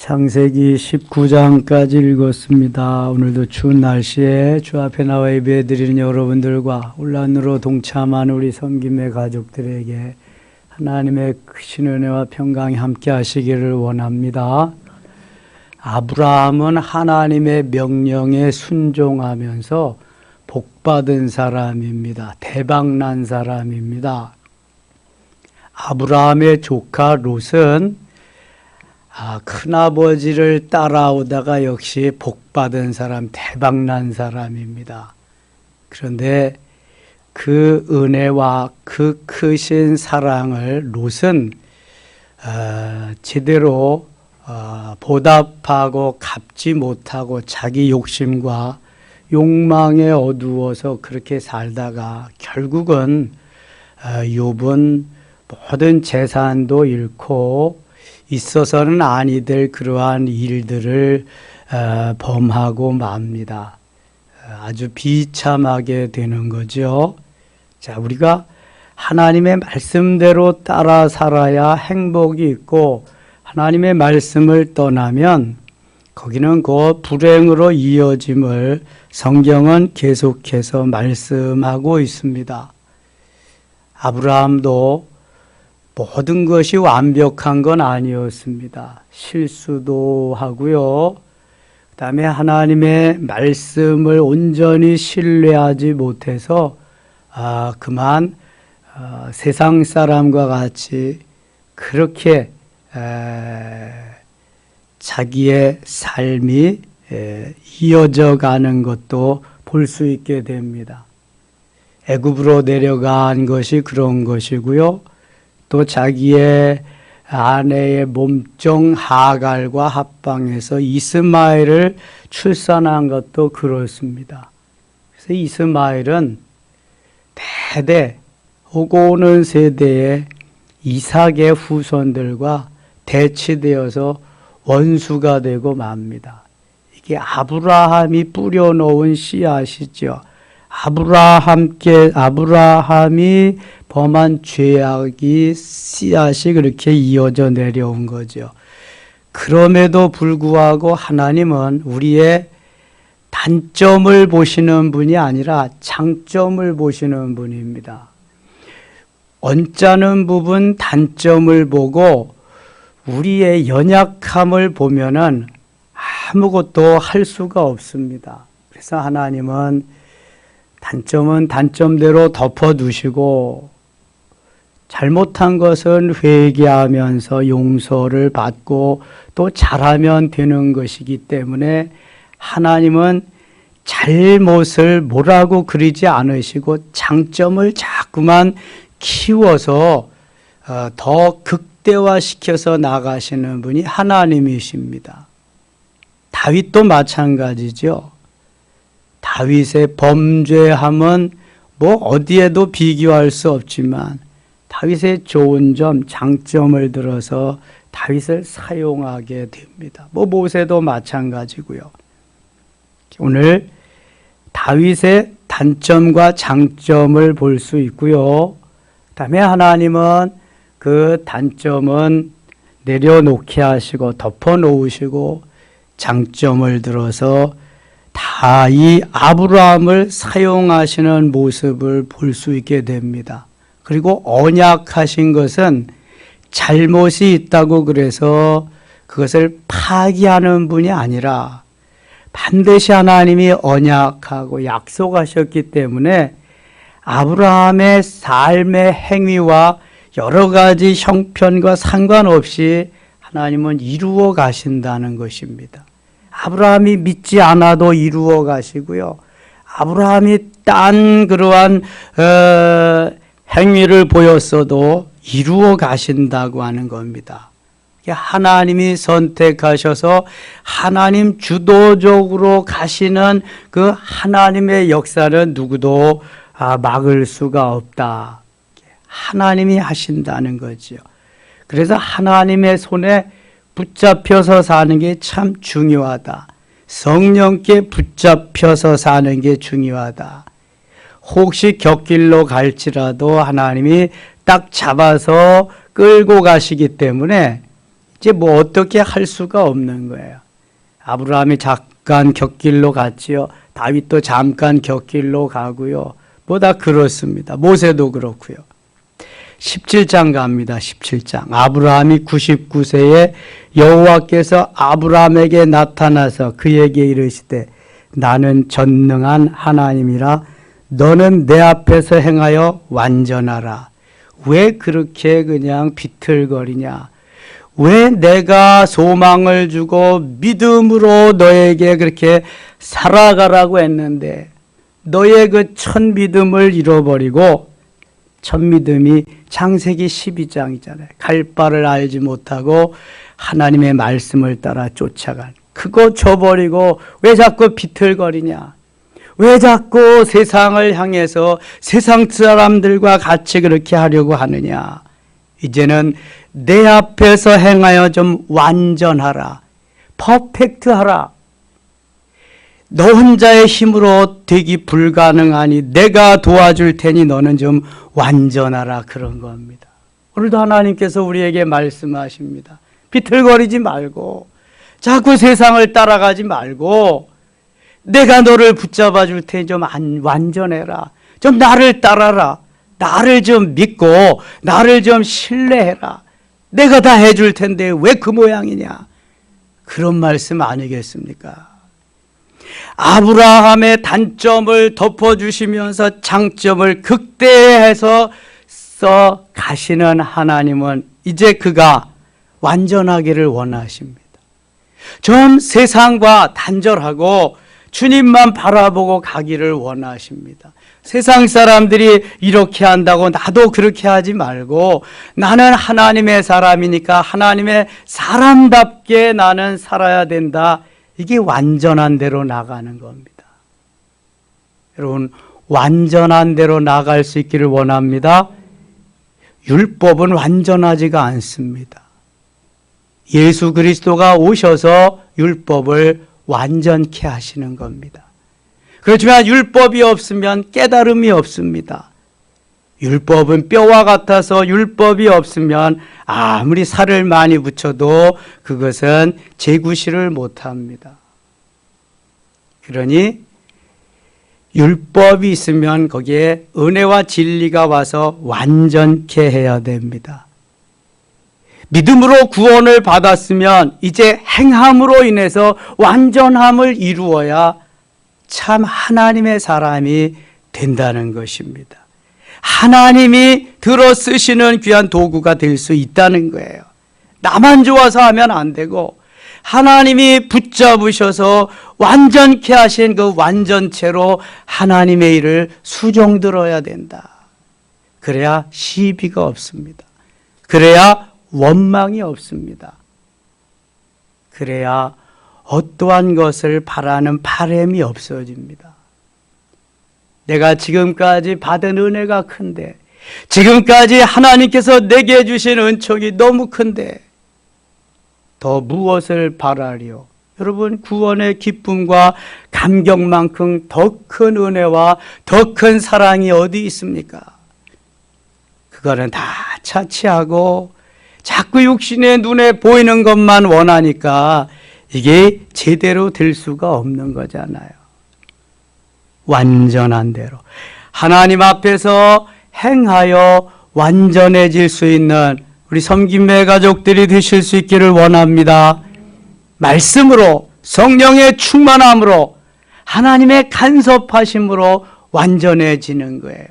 창세기 19장까지 읽었습니다. 오늘도 추운 날씨에 주 앞에 나와 예배드리는 여러분들과 혼란으로 동참한 우리 섬김의 가족들에게 하나님의 크신 은혜와 평강이 함께 하시기를 원합니다. 아브라함은 하나님의 명령에 순종하면서 복받은 사람입니다. 대박난 사람입니다. 아브라함의 조카 롯은 큰아버지를 따라오다가 역시 복받은 사람, 대박난 사람입니다. 그런데 그 은혜와 그 크신 사랑을 롯은 제대로 보답하고 갚지 못하고 자기 욕심과 욕망에 어두워서 그렇게 살다가 결국은 욥은 모든 재산도 잃고 있어서는 아니 될 그러한 일들을 범하고 맙니다. 아주 비참하게 되는 거죠. 자, 우리가 하나님의 말씀대로 따라 살아야 행복이 있고 하나님의 말씀을 떠나면 거기는 그 불행으로 이어짐을 성경은 계속해서 말씀하고 있습니다. 아브라함도 모든 것이 완벽한 건 아니었습니다. 실수도 하고요. 그 다음에 하나님의 말씀을 온전히 신뢰하지 못해서 그만 세상 사람과 같이 그렇게 자기의 삶이 이어져 가는 것도 볼 수 있게 됩니다. 애굽으로 내려간 것이 그런 것이고요. 또 자기의 아내의 몸종 하갈과 합방해서 이스마엘을 출산한 것도 그렇습니다. 그래서 이스마엘은 대대 오고 오는 세대의 이삭의 후손들과 대치되어서 원수가 되고 맙니다. 이게 아브라함이 뿌려놓은 씨앗이죠. 아브라함이 범한 죄악이 씨앗이 그렇게 이어져 내려온 거죠. 그럼에도 불구하고 하나님은 우리의 단점을 보시는 분이 아니라 장점을 보시는 분입니다. 언짢은 부분 단점을 보고 우리의 연약함을 보면은 아무것도 할 수가 없습니다. 그래서 하나님은 단점은 단점대로 덮어두시고 잘못한 것은 회개하면서 용서를 받고 또 잘하면 되는 것이기 때문에 하나님은 잘못을 뭐라고 그리지 않으시고 장점을 자꾸만 키워서 더 극대화시켜서 나가시는 분이 하나님이십니다. 다윗도 마찬가지죠. 다윗의 범죄함은 뭐 어디에도 비교할 수 없지만 다윗의 좋은 점, 장점을 들어서 다윗을 사용하게 됩니다. 모세도 마찬가지고요. 오늘 다윗의 단점과 장점을 볼 수 있고요. 그다음에 하나님은 그 단점은 내려놓게 하시고 덮어놓으시고 장점을 들어서 다 이 아브라함을 사용하시는 모습을 볼 수 있게 됩니다. 그리고 언약하신 것은 잘못이 있다고 그래서 그것을 파기하는 분이 아니라 반드시 하나님이 언약하고 약속하셨기 때문에 아브라함의 삶의 행위와 여러 가지 형편과 상관없이 하나님은 이루어 가신다는 것입니다. 아브라함이 믿지 않아도 이루어 가시고요. 아브라함이 딴 그러한 행위를 보였어도 이루어 가신다고 하는 겁니다. 하나님이 선택하셔서 하나님 주도적으로 가시는 그 하나님의 역사는 누구도 막을 수가 없다. 하나님이 하신다는 거죠. 그래서 하나님의 손에 붙잡혀서 사는 게 참 중요하다. 성령께 붙잡혀서 사는 게 중요하다. 혹시 곁길로 갈지라도 하나님이 딱 잡아서 끌고 가시기 때문에 이제 뭐 어떻게 할 수가 없는 거예요. 아브라함이 잠깐 곁길로 갔지요. 다윗도 잠깐 곁길로 가고요. 뭐 다 그렇습니다. 모세도 그렇고요. 17장 갑니다. 17장. 아브라함이 99세에 여호와께서 아브라함에게 나타나서 그에게 이르시되 나는 전능한 하나님이라 너는 내 앞에서 행하여 완전하라. 왜 그렇게 그냥 비틀거리냐? 왜 내가 소망을 주고 믿음으로 너에게 그렇게 살아가라고 했는데 너의 그 첫 믿음을 잃어버리고, 첫 믿음이 창세기 12장이잖아요. 갈 바를 알지 못하고 하나님의 말씀을 따라 쫓아간, 그거 줘버리고 왜 자꾸 비틀거리냐? 왜 자꾸 세상을 향해서 세상 사람들과 같이 그렇게 하려고 하느냐? 이제는 내 앞에서 행하여 좀 완전하라. 퍼펙트하라. 너 혼자의 힘으로 되기 불가능하니 내가 도와줄 테니 너는 좀 완전하라, 그런 겁니다. 오늘도 하나님께서 우리에게 말씀하십니다. 비틀거리지 말고, 자꾸 세상을 따라가지 말고, 내가 너를 붙잡아 줄 테니 좀 완전해라. 좀 나를 따라라. 나를 좀 믿고 나를 좀 신뢰해라. 내가 다 해줄 텐데 왜 그 모양이냐? 그런 말씀 아니겠습니까? 아브라함의 단점을 덮어주시면서 장점을 극대화해서 써 가시는 하나님은 이제 그가 완전하기를 원하십니다. 좀 세상과 단절하고 주님만 바라보고 가기를 원하십니다. 세상 사람들이 이렇게 한다고 나도 그렇게 하지 말고, 나는 하나님의 사람이니까 하나님의 사람답게 나는 살아야 된다. 이게 완전한 대로 나가는 겁니다. 여러분, 완전한 대로 나갈 수 있기를 원합니다. 율법은 완전하지가 않습니다. 예수 그리스도가 오셔서 율법을 완전케 하시는 겁니다. 그렇지만 율법이 없으면 깨달음이 없습니다. 율법은 뼈와 같아서 율법이 없으면 아무리 살을 많이 붙여도 그것은 재구시를 못합니다. 그러니 율법이 있으면 거기에 은혜와 진리가 와서 완전케 해야 됩니다. 믿음으로 구원을 받았으면 이제 행함으로 인해서 완전함을 이루어야 참 하나님의 사람이 된다는 것입니다. 하나님이 들어 쓰시는 귀한 도구가 될 수 있다는 거예요. 나만 좋아서 하면 안 되고 하나님이 붙잡으셔서 완전케 하신 그 완전체로 하나님의 일을 수종들어야 된다. 그래야 시비가 없습니다. 그래야 원망이 없습니다. 그래야 어떠한 것을 바라는 바람이 없어집니다. 내가 지금까지 받은 은혜가 큰데, 지금까지 하나님께서 내게 주신 은총이 너무 큰데 더 무엇을 바라리요? 여러분, 구원의 기쁨과 감격만큼 더 큰 은혜와 더 큰 사랑이 어디 있습니까? 그거는 다 차치하고 자꾸 육신의 눈에 보이는 것만 원하니까 이게 제대로 될 수가 없는 거잖아요. 완전한 대로 하나님 앞에서 행하여 완전해질 수 있는 우리 섬김의 가족들이 되실 수 있기를 원합니다. 말씀으로, 성령의 충만함으로, 하나님의 간섭하심으로 완전해지는 거예요.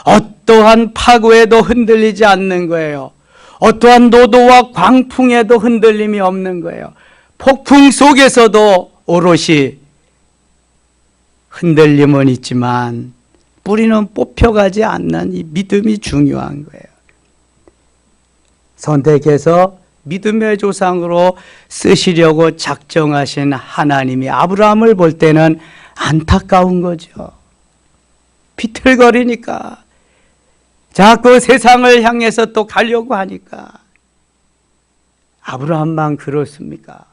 어떠한 파고에도 흔들리지 않는 거예요. 어떠한 노도와 광풍에도 흔들림이 없는 거예요. 폭풍 속에서도 오롯이 흔들림은 있지만 뿌리는 뽑혀가지 않는 이 믿음이 중요한 거예요. 선택해서 믿음의 조상으로 쓰시려고 작정하신 하나님이 아브라함을 볼 때는 안타까운 거죠. 비틀거리니까, 자꾸 세상을 향해서 또 가려고 하니까. 아브라함만 그렇습니까?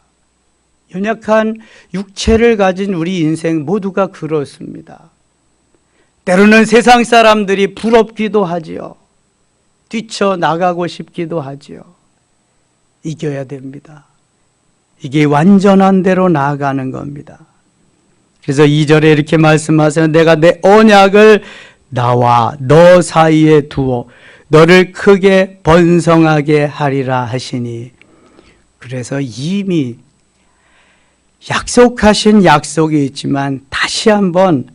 연약한 육체를 가진 우리 인생 모두가 그렇습니다. 때로는 세상 사람들이 부럽기도 하지요. 뛰쳐나가고 싶기도 하지요. 이겨야 됩니다. 이게 완전한 대로 나아가는 겁니다. 그래서 2절에 이렇게 말씀하세요. 내가 내 언약을 나와 너 사이에 두어 너를 크게 번성하게 하리라 하시니, 그래서 이미 약속하신 약속이 있지만 다시 한번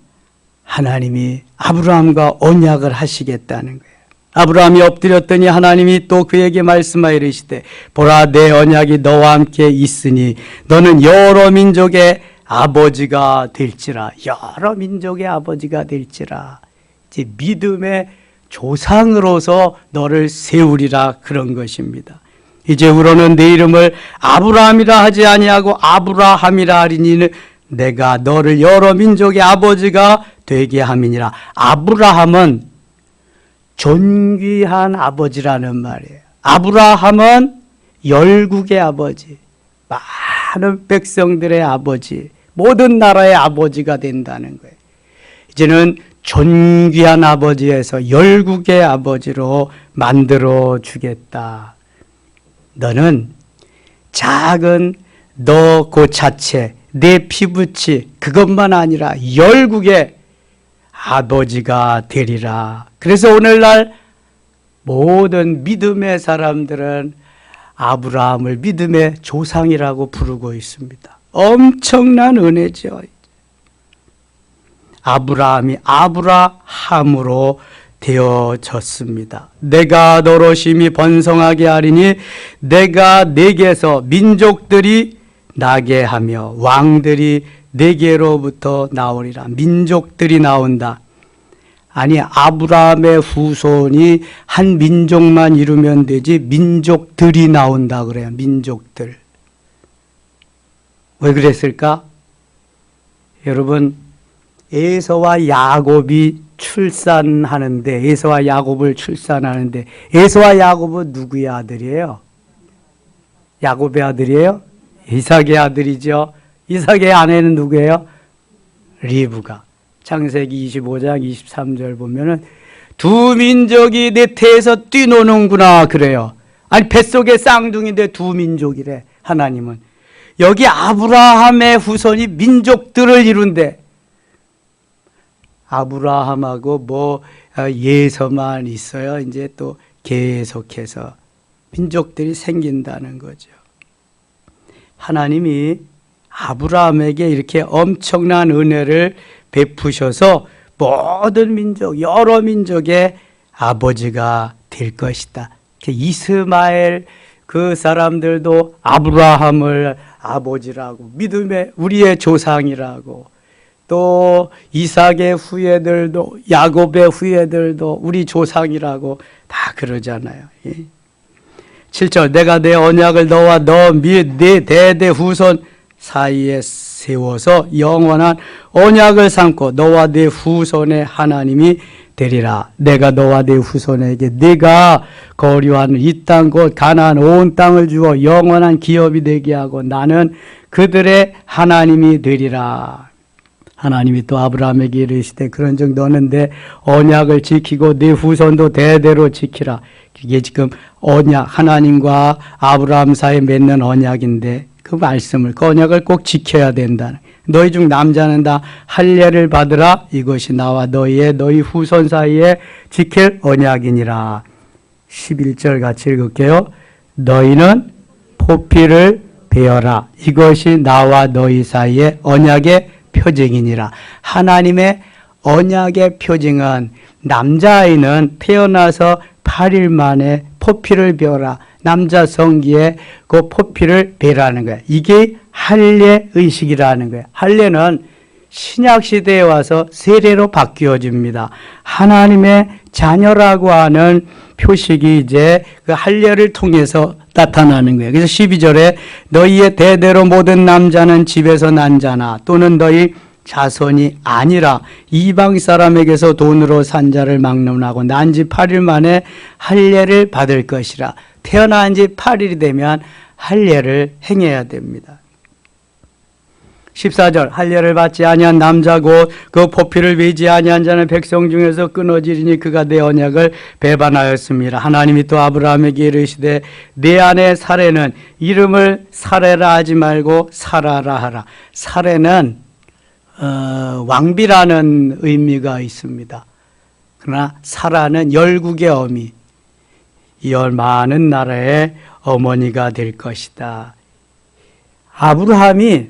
하나님이 아브라함과 언약을 하시겠다는 거예요. 아브라함이 엎드렸더니 하나님이 또 그에게 말씀하여 이르시되 보라 내 언약이 너와 함께 있으니 너는 여러 민족의 아버지가 될지라. 여러 민족의 아버지가 될지라. 이제 믿음의 조상으로서 너를 세우리라, 그런 것입니다. 이제후로는 내 이름을 아브라함이라 하지 아니하고 아브라함이라 하리니 내가 너를 여러 민족의 아버지가 되게 함이니라. 아브라함은 존귀한 아버지라는 말이에요. 아브라함은 열국의 아버지, 많은 백성들의 아버지, 모든 나라의 아버지가 된다는 거예요. 이제는 존귀한 아버지에서 열국의 아버지로 만들어 주겠다. 너는 작은 너 그 자체, 내 피부치 그것만 아니라 열국의 아버지가 되리라. 그래서 오늘날 모든 믿음의 사람들은 아브라함을 믿음의 조상이라고 부르고 있습니다. 엄청난 은혜죠. 아브라함이 아브라함으로 되어졌습니다. 내가 너로 심히 번성하게 하리니 내가 네게서 민족들이 나게 하며 왕들이 네게로부터 나오리라. 민족들이 나온다. 아니, 아브라함의 후손이 한 민족만 이루면 되지 민족들이 나온다 그래요. 민족들. 왜 그랬을까? 여러분, 에서와 야곱이 출산하는데, 에서와 야곱을 출산하는데, 에서와 야곱은 누구의 아들이에요? 야곱의 아들이에요? 이삭의 아들이죠. 이삭의 아내는 누구예요? 리브가. 창세기 25장 23절 보면은 두 민족이 내 태에서 뛰노는구나 그래요. 아니, 뱃속에 쌍둥이인데 두 민족이래. 하나님은 여기 아브라함의 후손이 민족들을 이룬대. 아브라함하고 뭐 예서만 있어요. 이제 또 계속해서 민족들이 생긴다는 거죠. 하나님이 아브라함에게 이렇게 엄청난 은혜를 베푸셔서 모든 민족, 여러 민족의 아버지가 될 것이다. 이스마엘 그 사람들도 아브라함을 아버지라고, 믿음의 우리의 조상이라고, 또 이삭의 후예들도, 야곱의 후예들도 우리 조상이라고 다 그러잖아요. 7절 내가 내 언약을 너와 너 및 네 대대 후손 사이에 세워서 영원한 언약을 삼고 너와 네 후손의 하나님이 되리라. 내가 너와 네 후손에게 네가 거류하는 이 땅 곧 가나안 온 땅을 주어 영원한 기업이 되게 하고 나는 그들의 하나님이 되리라. 하나님이 또 아브라함에게 이르시되 그런즉 너는 내 언약을 지키고 네 후손도 대대로 지키라. 이게 지금 언약, 하나님과 아브라함 사이에 맺는 언약인데 그 말씀을, 그 언약을 꼭 지켜야 된다. 너희 중 남자는 다 할례를 받으라. 이것이 나와 너희 후손 사이에 지킬 언약이니라. 11절 같이 읽을게요. 너희는 포피를 베어라. 이것이 나와 너희 사이에 언약의 표징이니라. 하나님의 언약의 표징은 남자아이는 태어나서 8일 만에 포피를 베어라. 남자 성기에 그 포피를 베라는 거야. 이게 할례 의식이라는 거야. 할례는 신약 시대에 와서 세례로 바뀌어집니다. 하나님의 자녀라고 하는 표식이 이제 그 할례를 통해서 나타나는 거예요. 그래서 12절에 너희의 대대로 모든 남자는 집에서 난 자나 또는 너희 자손이 아니라 이방 사람에게서 돈으로 산 자를 막론하고 난 지 8일 만에 할례를 받을 것이라. 태어난 지 8일이 되면 할례를 행해야 됩니다. 14절 할례를 받지 아니한 남자 곧 그 포피를 베지 아니한 자는 백성 중에서 끊어지리니 그가 내 언약을 배반하였습니다. 하나님이 또 아브라함에게 이르시되 내 아내 사레는 이름을 사레라 하지 말고 사라라 하라. 사레는 왕비라는 의미가 있습니다. 그러나 사라는 열국의 어미, 이 많은 나라의 어머니가 될 것이다. 아브라함이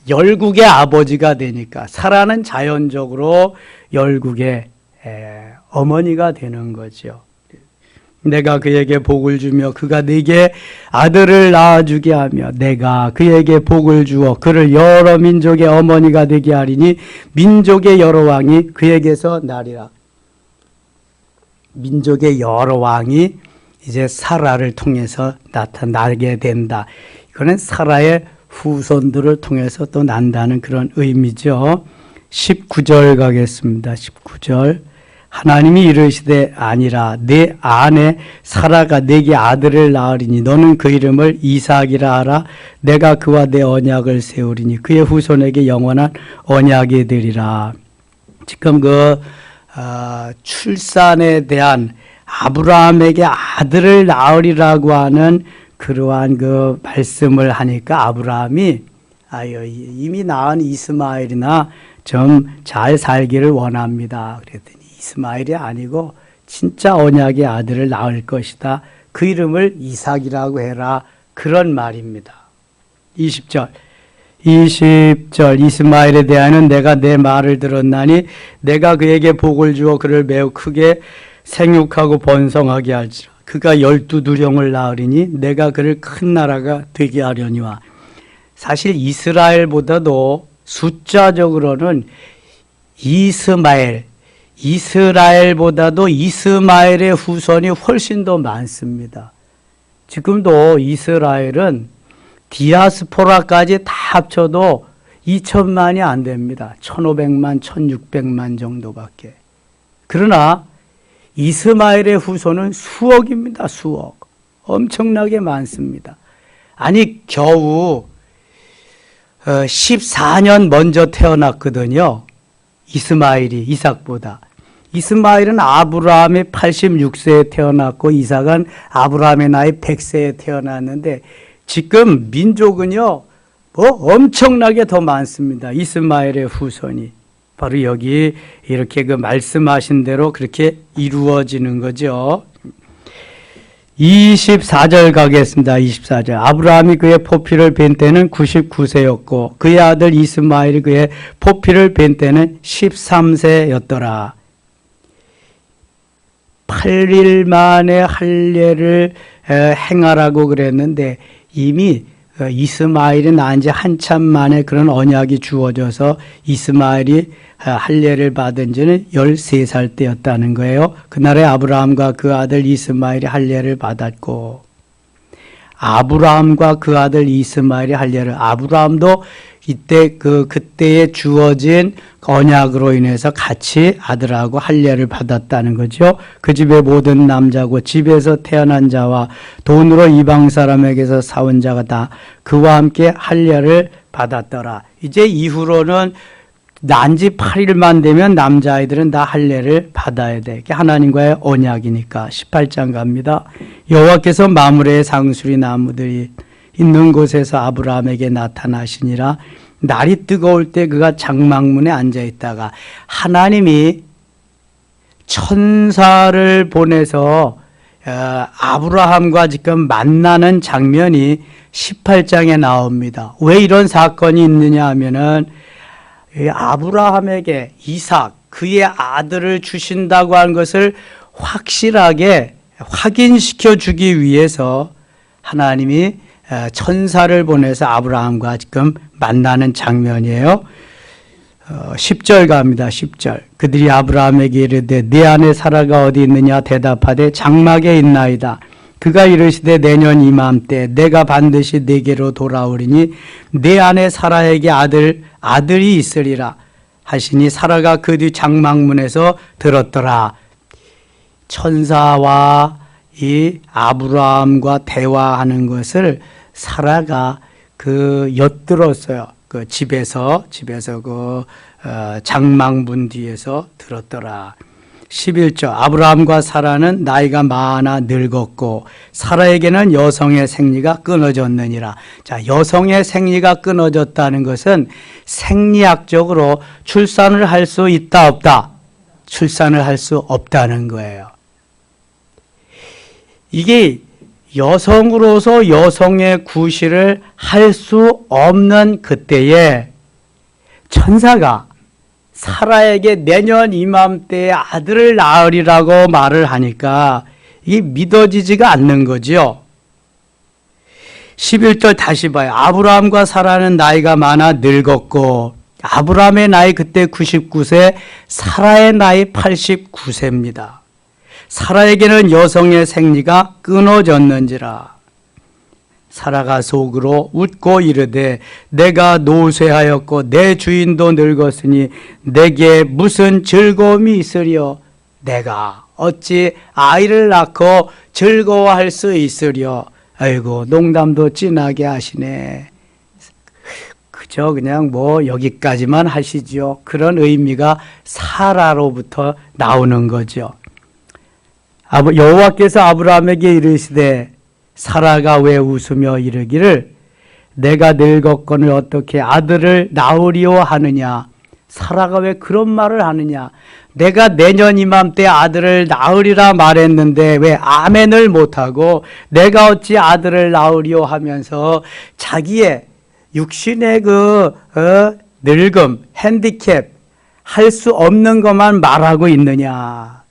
열국의 아버지가 되니까 사라는 자연적으로 열국의 어머니가 되는 거죠. 내가 그에게 복을 주며 그가 네게 아들을 낳아주게 하며 내가 그에게 복을 주어 그를 여러 민족의 어머니가 되게 하리니 민족의 여러 왕이 그에게서 나리라. 민족의 여러 왕이 이제 사라를 통해서 나타나게 된다. 이거는 사라의 후손들을 통해서 또 난다는 그런 의미죠. 19절 가겠습니다. 19절 하나님이 이르시되 아니라 내 아내 사라가 내게 아들을 낳으리니 너는 그 이름을 이삭이라 하라. 내가 그와 내 언약을 세우리니 그의 후손에게 영원한 언약이 되리라. 지금 출산에 대한 아브라함에게 아들을 낳으리라고 하는 그러한 그 말씀을 하니까 아브라함이 이미 낳은 이스마엘이나 좀 잘 살기를 원합니다. 그랬더니 이스마엘이 아니고 진짜 언약의 아들을 낳을 것이다. 그 이름을 이삭이라고 해라. 그런 말입니다. 20절 이스마엘에 대하여는 내가 내 말을 들었나니 내가 그에게 복을 주어 그를 매우 크게 생육하고 번성하게 할지라. 그가 12두령을 낳으리니 내가 그를 큰 나라가 되게 하려니와. 사실 이스라엘보다도 숫자적으로는 이스라엘보다도 이스마엘의 후손이 훨씬 더 많습니다. 지금도 이스라엘은 디아스포라까지 다 합쳐도 2천만이 안 됩니다. 1500만, 1600만 정도밖에. 그러나 이스마엘의 후손은 수억입니다. 수억. 엄청나게 많습니다. 아니 겨우 14년 먼저 태어났거든요. 이스마엘이 이삭보다. 이스마엘은 아브라함이 86세에 태어났고 이삭은 아브라함의 나이 100세에 태어났는데 지금 민족은요 엄청나게 더 많습니다. 이스마엘의 후손이. 바로 여기 이렇게 그 말씀하신 대로 그렇게 이루어지는 거죠. 24절 가겠습니다. 24절 아브라함이 그의 포피를 뵌 때는 99세였고 그의 아들 이스마엘이 그의 포피를 뵌 때는 13세였더라. 8일 만에 할례를 행하라고 그랬는데 이미 이스마엘이 낳은 지 한참 만에 그런 언약이 주어져서 이스마엘이 할례를 받은 지는 13살 때였다는 거예요. 그날에 아브라함과 그 아들 이스마엘이 할례를 받았고 아브라함과 그 아들 이스마엘이 할례를 아브라함도 그때에 주어진 언약으로 인해서 같이 아들하고 할례를 받았다는 거죠. 그 집의 모든 남자고 집에서 태어난 자와 돈으로 이방 사람에게서 사온 자가 다 그와 함께 할례를 받았더라. 이제 이후로는 난지 8일만 되면 남자아이들은 다 할례를 받아야 돼. 하나님과의 언약이니까. 18장 갑니다. 여호와께서 마므레의 상수리 나무들이 있는 곳에서 아브라함에게 나타나시니라. 날이 뜨거울 때 그가 장막문에 앉아 있다가 하나님이 천사를 보내서 아브라함과 지금 만나는 장면이 18장에 나옵니다. 왜 이런 사건이 있느냐 하면은 아브라함에게 이삭 그의 아들을 주신다고 하는 것을 확실하게 확인시켜 주기 위해서 하나님이 천사를 보내서 아브라함과 지금 만나는 장면이에요. 10절 갑니다. 10절 그들이 아브라함에게 이르되 네 아내 사라가 어디 있느냐 대답하되 장막에 있나이다. 그가 이르시되 내년 이맘때 내가 반드시 네게로 돌아오리니 내 아내 사라에게 아들이 있으리라 하시니 사라가 그 뒤 장막문에서 들었더라. 천사와 이 아브라함과 대화하는 것을 사라가 엿들었어요. 그 집에서 그 장막문 뒤에서 들었더라. 11절 아브라함과 사라는 나이가 많아 늙었고 사라에게는 여성의 생리가 끊어졌느니라. 자, 여성의 생리가 끊어졌다는 것은 생리학적으로 출산을 할 수 있다 없다? 출산을 할 수 없다는 거예요. 이게 여성으로서 여성의 구실을 할 수 없는 그때에 천사가 사라에게 내년 이맘때에 아들을 낳으리라고 말을 하니까 이게 믿어지지가 않는 거죠. 11절 다시 봐요. 아브라함과 사라는 나이가 많아 늙었고 아브라함의 나이 그때 99세, 사라의 나이 89세입니다. 사라에게는 여성의 생리가 끊어졌는지라. 사라가 속으로 웃고 이르되 내가 노쇠하였고 내 주인도 늙었으니 내게 무슨 즐거움이 있으리요? 내가 어찌 아이를 낳고 즐거워할 수 있으리요? 아이고, 농담도 진하게 하시네. 그저 그냥 뭐 여기까지만 하시죠. 그런 의미가 사라로부터 나오는 거죠. 여호와께서 아브라함에게 이르시되 사라가 왜 웃으며 이르기를 내가 늙었거늘 어떻게 아들을 낳으리오 하느냐. 사라가 왜 그런 말을 하느냐. 내가 내년 이맘때 아들을 낳으리라 말했는데 왜 아멘을 못하고 내가 어찌 아들을 낳으리오 하면서 자기의 육신의 늙음, 핸디캡 할 수 없는 것만 말하고 있느냐.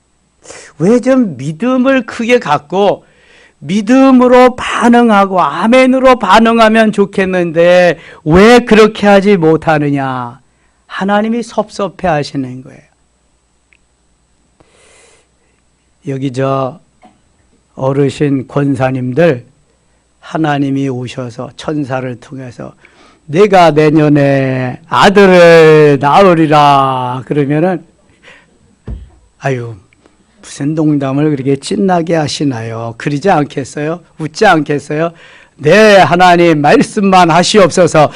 왜 좀 믿음을 크게 갖고 믿음으로 반응하고 아멘으로 반응하면 좋겠는데 왜 그렇게 하지 못하느냐. 하나님이 섭섭해 하시는 거예요. 여기 어르신 권사님들 하나님이 오셔서 천사를 통해서 내가 내년에 아들을 낳으리라 그러면은 아유 무슨 농담을 그렇게 찐나게 하시나요? 그러지 않겠어요? 웃지 않겠어요? 네, 하나님 말씀만 하시옵소서.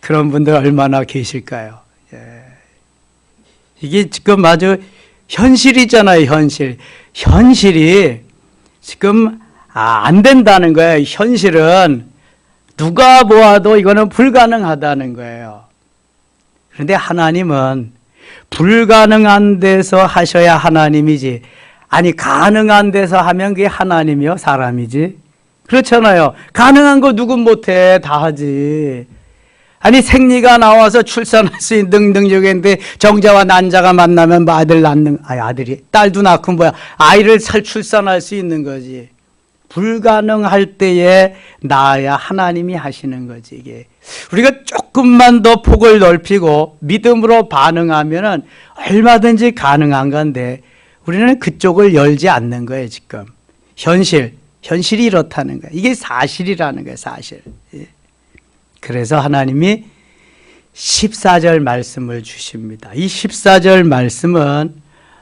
그런 분들 얼마나 계실까요? 예. 이게 지금 아주 현실이잖아요, 현실. 현실이 지금 안 된다는 거예요. 현실은 누가 보아도 이거는 불가능하다는 거예요. 그런데 하나님은 불가능한 데서 하셔야 하나님이지. 아니 가능한 데서 하면 그게 하나님이요? 사람이지? 그렇잖아요. 가능한 거 누군 못해. 다 하지. 아니 생리가 나와서 출산할 수 있는 능력인데 정자와 난자가 만나면 아들 낳는 아들이 딸도 낳고 뭐야 아이를 출산할 수 있는 거지. 불가능할 때에 낳아야 하나님이 하시는 거지. 이게 우리가 조금만 더 폭을 넓히고 믿음으로 반응하면은 얼마든지 가능한 건데 우리는 그쪽을 열지 않는 거예요. 지금 현실이 이렇다는 거예요. 이게 사실이라는 거예요. 사실. 그래서 하나님이 14절 말씀을 주십니다. 이 14절 말씀은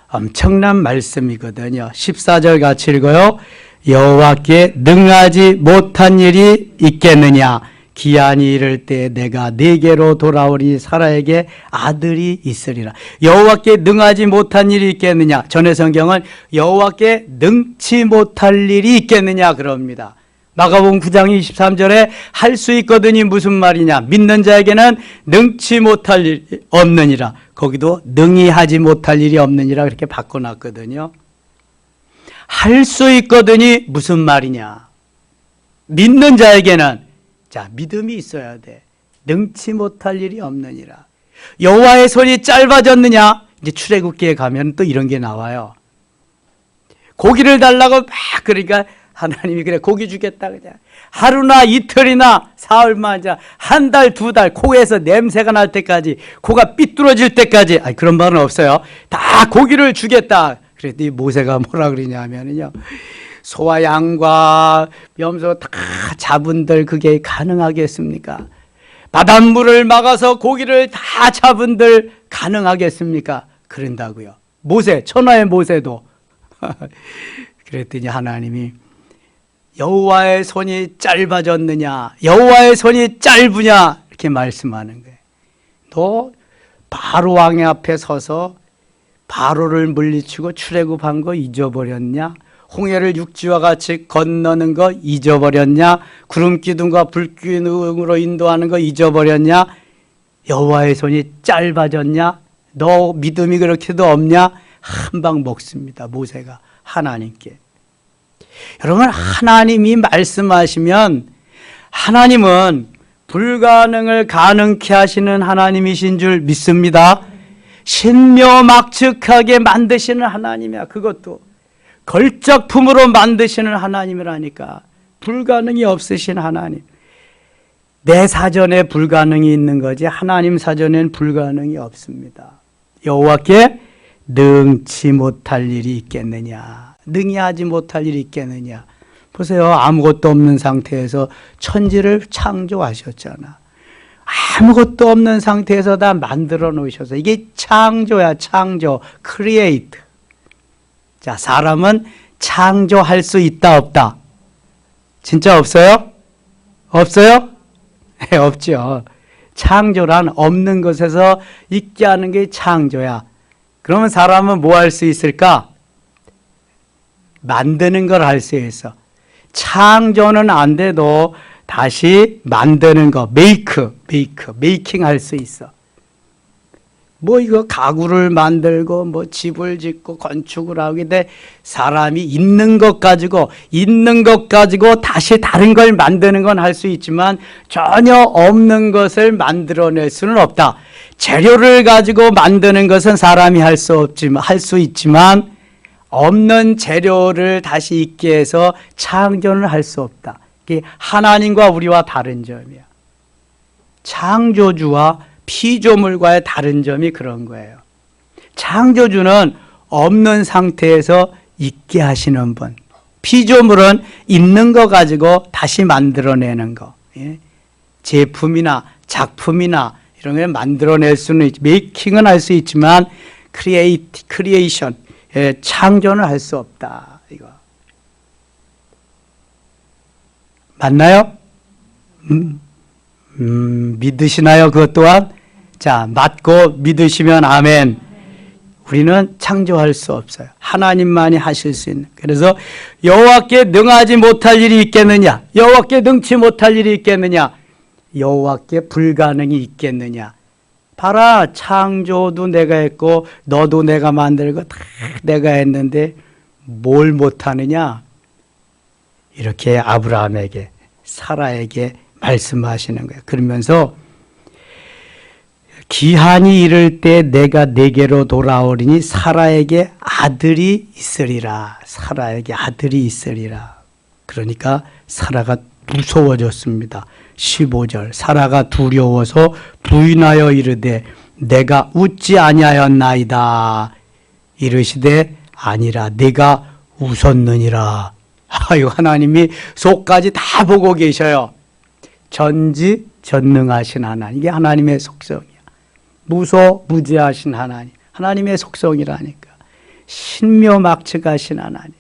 엄청난 말씀이거든요. 14절 같이 읽어요. 여호와께 능하지 못한 일이 있겠느냐. 기한이 이를 때 내가 네게로 돌아오리 사라에게 아들이 있으리라. 여호와께 능하지 못한 일이 있겠느냐. 전의 성경은 여호와께 능치 못할 일이 있겠느냐 그럽니다. 마가복음 9장 23절에 할 수 있거든이 무슨 말이냐. 믿는 자에게는 능치 못할 일이 없느니라. 거기도 능히 하지 못할 일이 없느니라 그렇게 바꿔놨거든요. 할 수 있거든이 무슨 말이냐. 믿는 자에게는 자 믿음이 있어야 돼. 능치 못할 일이 없느니라. 여호와의 손이 짧아졌느냐. 이제 출애굽기에 가면 또 이런 게 나와요. 고기를 달라고 막 그러니까 하나님이 그래 고기 주겠다 그냥 하루나 이틀이나 사흘만 한 달, 두 달 코에서 냄새가 날 때까지 코가 삐뚤어질 때까지 그런 말은 없어요. 다 고기를 주겠다. 그랬더니 모세가 뭐라 그러냐면요. 소와 양과 염소 다 잡은들 그게 가능하겠습니까? 바닷물을 막아서 고기를 다 잡은들 가능하겠습니까? 그런다고요. 모세, 천하의 모세도. 그랬더니 하나님이 여호와의 손이 짧아졌느냐, 여호와의 손이 짧으냐 이렇게 말씀하는 거예요. 너 바로 왕의 앞에 서서 바로를 물리치고 출애굽한 거 잊어버렸냐? 홍해를 육지와 같이 건너는 거 잊어버렸냐? 구름 기둥과 불 기둥으로 인도하는 거 잊어버렸냐? 여호와의 손이 짧아졌냐? 너 믿음이 그렇게도 없냐? 한 방 먹습니다. 모세가 하나님께. 여러분, 하나님이 말씀하시면 하나님은 불가능을 가능케 하시는 하나님이신 줄 믿습니다. 신묘막측하게 만드시는 하나님이야. 그것도 걸작품으로 만드시는 하나님이라니까. 불가능이 없으신 하나님. 내 사전에 불가능이 있는 거지 하나님 사전엔 불가능이 없습니다. 여호와께 능치 못할 일이 있겠느냐? 능히 하지 못할 일이 있겠느냐? 보세요. 아무것도 없는 상태에서 천지를 창조하셨잖아. 아무것도 없는 상태에서 다 만들어 놓으셔서 이게 창조야. 창조. 크리에이트. 자, 사람은 창조할 수 있다 없다? 진짜 없어요? 없어요? 네, 없죠. 창조란 없는 것에서 있게 하는 게 창조야. 그러면 사람은 뭐 할 수 있을까? 만드는 걸 할 수 있어. 창조는 안 돼도 다시 만드는 거, 메이킹 할 수 있어. 뭐 이거 가구를 만들고 뭐 집을 짓고 건축을 하는데 사람이 있는 것 가지고 다시 다른 걸 만드는 건 할 수 있지만 전혀 없는 것을 만들어낼 수는 없다. 재료를 가지고 만드는 것은 사람이 할 수 있지만 없는 재료를 다시 있게 해서 창조를 할 수 없다. 이게 하나님과 우리와 다른 점이야. 창조주와 피조물과의 다른 점이 그런 거예요. 창조주는 없는 상태에서 있게 하시는 분. 피조물은 있는 거 가지고 다시 만들어내는 거. 예? 제품이나 작품이나 이런 걸 만들어낼 수는 메이킹은 할 수 있지만 크리에이션, 예, 창조는 할 수 없다. 이거 맞나요? 믿으시나요? 그것 또한? 자, 맞고 믿으시면 아멘. 우리는 창조할 수 없어요. 하나님만이 하실 수 있는. 그래서 여호와께 능하지 못할 일이 있겠느냐? 여호와께 능치 못할 일이 있겠느냐? 여호와께 불가능이 있겠느냐? 봐라, 창조도 내가 했고 너도 내가 만들고 다 내가 했는데 뭘 못하느냐? 이렇게 아브라함에게, 사라에게 말씀하시는 거예요. 그러면서 기한이 이를 때 내가 내게로 돌아오리니 사라에게 아들이 있으리라. 사라에게 아들이 있으리라. 그러니까 사라가 무서워졌습니다. 15절 사라가 두려워서 부인하여 이르되 내가 웃지 아니하였나이다. 이르시되 아니라 내가 웃었느니라. 아유, 하나님이 속까지 다 보고 계셔요. 전지전능하신 하나님. 이게 하나님의 속성이야. 무소무지하신 하나님. 하나님의 속성이라니까. 신묘막측하신 하나님.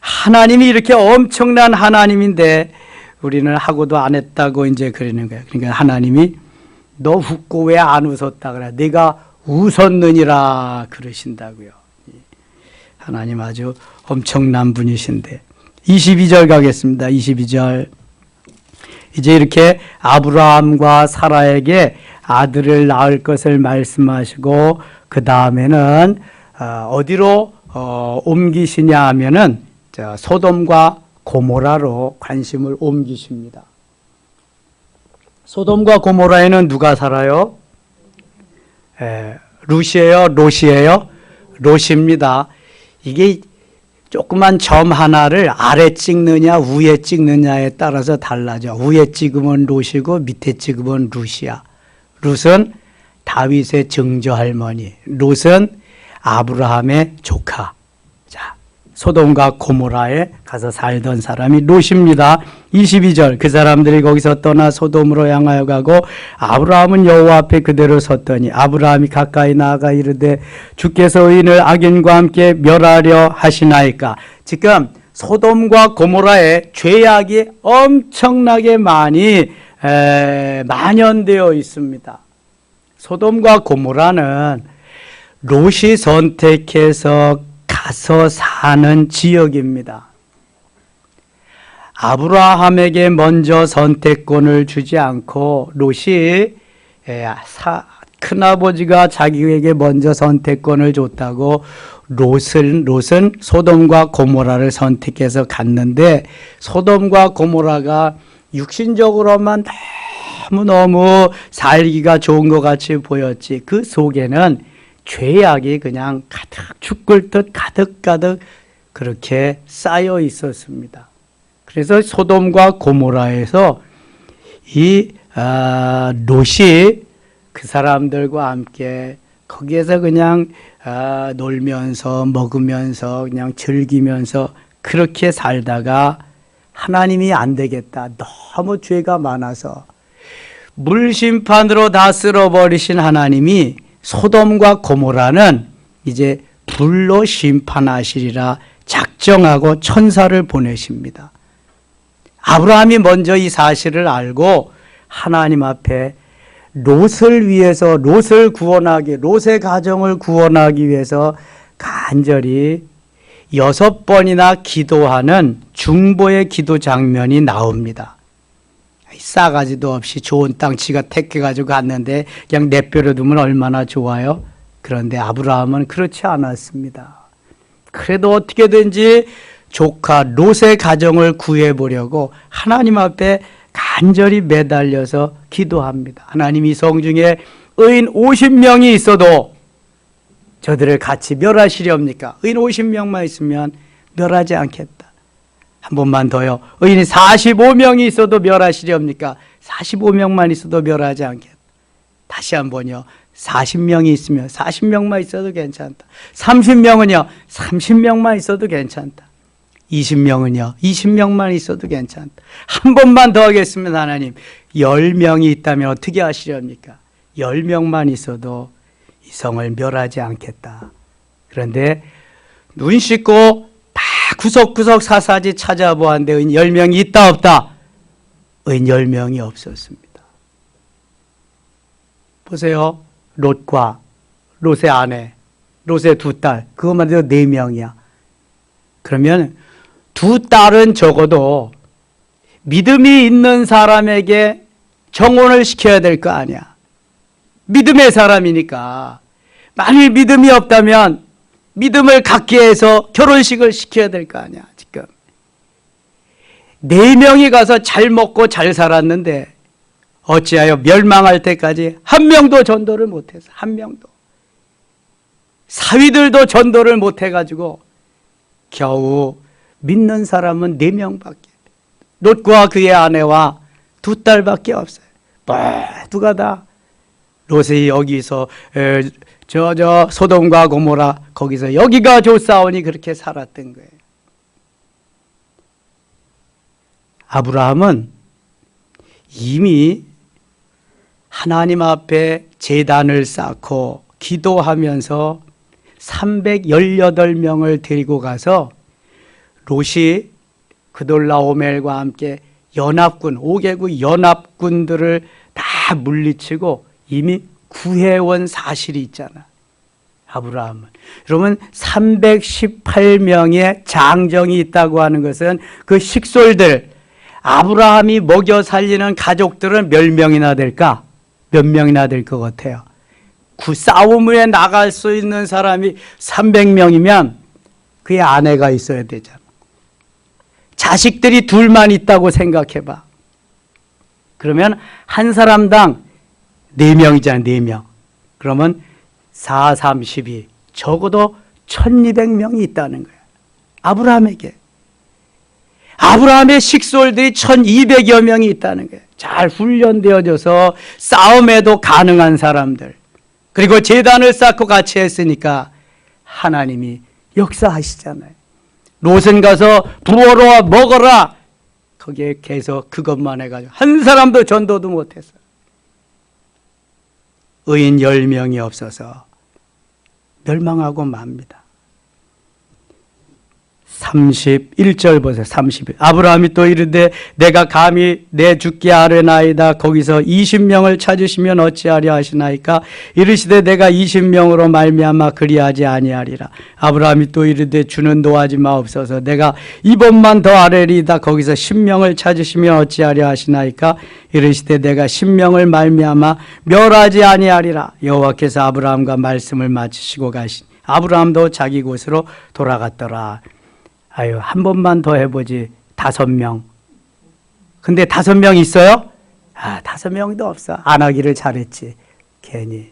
하나님이 이렇게 엄청난 하나님인데 우리는 하고도 안 했다고 이제 그러는 거예요. 그러니까 하나님이 너 웃고 왜 안 웃었다 그래? 내가 웃었느니라 그러신다고요. 하나님 아주 엄청난 분이신데 22절 가겠습니다. 22절 이제 이렇게 아브라함과 사라에게 아들을 낳을 것을 말씀하시고 그 다음에는 어디로 옮기시냐 하면은 소돔과 고모라로 관심을 옮기십니다. 소돔과 고모라에는 누가 살아요? 룻이에요? 롯이에요? 롯입니다. 이게 조그만 점 하나를 아래 찍느냐 위에 찍느냐에 따라서 달라져. 위에 찍으면 롯이고 밑에 찍으면 룻이야. 룻은 다윗의 증조 할머니, 롯은 아브라함의 조카. 자, 소돔과 고모라에 가서 살던 사람이 롯입니다. 22절 그 사람들이 거기서 떠나 소돔으로 향하여 가고 아브라함은 여호와 앞에 그대로 섰더니 아브라함이 가까이 나아가 이르되 주께서 의인을 악인과 함께 멸하려 하시나이까. 지금 소돔과 고모라에 죄악이 엄청나게 많이 만연되어 있습니다. 소돔과 고모라는 롯이 선택해서 가서 사는 지역입니다. 아브라함에게 먼저 선택권을 주지 않고 롯이 큰아버지가 자기에게 먼저 선택권을 줬다고 롯은 소돔과 고모라를 선택해서 갔는데, 소돔과 고모라가 육신적으로만 너무너무 살기가 좋은 것 같이 보였지, 그 속에는 죄악이 그냥 가득 죽을 듯 가득가득 그렇게 쌓여 있었습니다. 그래서 소돔과 고모라에서 이 롯이 그 사람들과 함께 거기에서 그냥 놀면서 먹으면서 그냥 즐기면서 그렇게 살다가 하나님이 안 되겠다, 너무 죄가 많아서 물심판으로 다 쓸어버리신 하나님이 소돔과 고모라는 이제 불로 심판하시리라 작정하고 천사를 보내십니다. 아브라함이 먼저 이 사실을 알고 하나님 앞에 롯을 위해서, 롯을 구원하기, 롯의 가정을 구원하기 위해서 간절히 6번이나 기도하는 중보의 기도 장면이 나옵니다. 싸가지도 없이 좋은 땅 지가 택해가지고 갔는데 그냥 내버려 두면 얼마나 좋아요? 그런데 아브라함은 그렇지 않았습니다. 그래도 어떻게든지 조카 롯의 가정을 구해보려고 하나님 앞에 간절히 매달려서 기도합니다. 하나님이 성중에 의인 50명이 있어도 저들을 같이 멸하시렵니까? 의인 50명만 있으면 멸하지 않겠다. 한 번만 더요. 의인이 45명이 있어도 멸하시렵니까? 45명만 있어도 멸하지 않겠다. 다시 한 번요. 40명이 있으면 40명만 있어도 괜찮다. 30명은요. 30명만 있어도 괜찮다. 20명은요. 20명만 있어도 괜찮다. 한 번만 더 하겠습니다. 하나님. 10명이 있다면 어떻게 하시렵니까? 10명만 있어도 이 성을 멸하지 않겠다. 그런데 눈 씻고 다 구석구석 사사지 찾아보았는데 의인 10명이 있다 없다? 의인 10명이 없었습니다. 보세요. 롯과 롯의 아내, 롯의 두 딸, 그것만 해도 4명이야. 그러면 두 딸은 적어도 믿음이 있는 사람에게 정혼을 시켜야 될 거 아니야. 믿음의 사람이니까. 만일 믿음이 없다면 믿음을 갖게 해서 결혼식을 시켜야 될 거 아니야, 지금. 4명이 가서 잘 먹고 잘 살았는데 어찌하여 멸망할 때까지 한 명도 전도를 못해서, 한 명도. 사위들도 전도를 못해가지고 겨우 믿는 사람은 4명밖에. 롯과 그의 아내와 두 딸밖에 없어요. 모두가 다 롯이 여기서 소돔과 고모라 거기서 여기가 좋사오니 그렇게 살았던 거예요. 아브라함은 이미 하나님 앞에 제단을 쌓고 기도하면서 318명을 데리고 가서 롯이 그돌라오멜과 함께 연합군, 5개국 연합군들을 다 물리치고 이미 구해온 사실이 있잖아. 아브라함은. 여러분 318명의 장정이 있다고 하는 것은 그 식솔들, 아브라함이 먹여 살리는 가족들은 몇 명이나 될까? 몇 명이나 될 것 같아요. 싸움에 나갈 수 있는 사람이 300명이면 그의 아내가 있어야 되잖아. 자식들이 둘만 있다고 생각해봐. 그러면 한 사람당 4명이잖아, 4명. 그러면 4, 3, 12. 적어도 1200명이 있다는 거야. 아브라함에게. 아브라함의 식솔들이 1200여 명이 있다는 거예요. 잘 훈련되어져서 싸움에도 가능한 사람들. 그리고 제단을 쌓고 같이 했으니까 하나님이 역사하시잖아요. 롯은 가서 부어라 먹어라. 거기에 계속 그것만 해가지고 한 사람도 전도도 못했어. 의인 10명이 없어서 멸망하고 맙니다. 31절 보세요. 31. 아브라함이 또 이르되 내가 감히 내 주께 아뢰나이다. 거기서 20명을 찾으시면 어찌하려 하시나이까? 이르시되 내가 20명으로 말미암아 그리하지 아니하리라. 아브라함이 또 이르되 주는 노하지 마옵소서. 내가 이번만 더 아뢰리이다. 거기서 10명을 찾으시면 어찌하려 하시나이까? 이르시되 내가 10명을 말미암아 멸하지 아니하리라. 여호와께서 아브라함과 말씀을 마치시고 가시니 아브라함도 자기 곳으로 돌아갔더라. 아유, 한 번만 더 해보지. 5명. 근데 5명 있어요? 5명도 없어. 안 하기를 잘했지. 괜히.